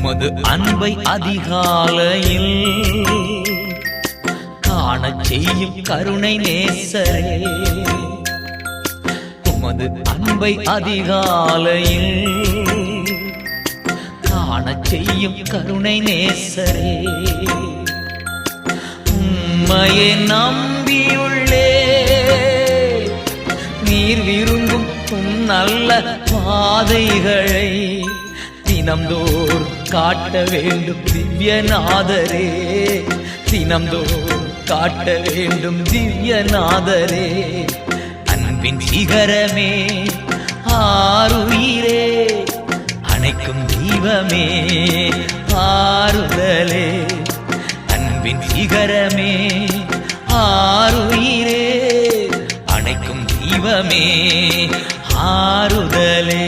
உமது அன்பை அதிகாலையில் காணச் செய்யும் கருணை நேசரே. உமது அன்பை அதிகாலையில் காணச் செய்யும் கருணை நேசரே. உம்மையே நம்பியுள்ளே நீர் விரும்பும் நல்ல பாதைகளை தினம்தோறும் காட்ட வேண்டும் திவ்யநாதரே. தினம்தோறும் காட்ட வேண்டும் திவ்யநாதரே. அன்பின் சிகரமே ஆருயிரே, அணைக்கும் தெய்வமே ஆறுதலே. அன்பின் சிகரமே ஆருயிரே, அணைக்கும் தெய்வமே ஆறுதலே.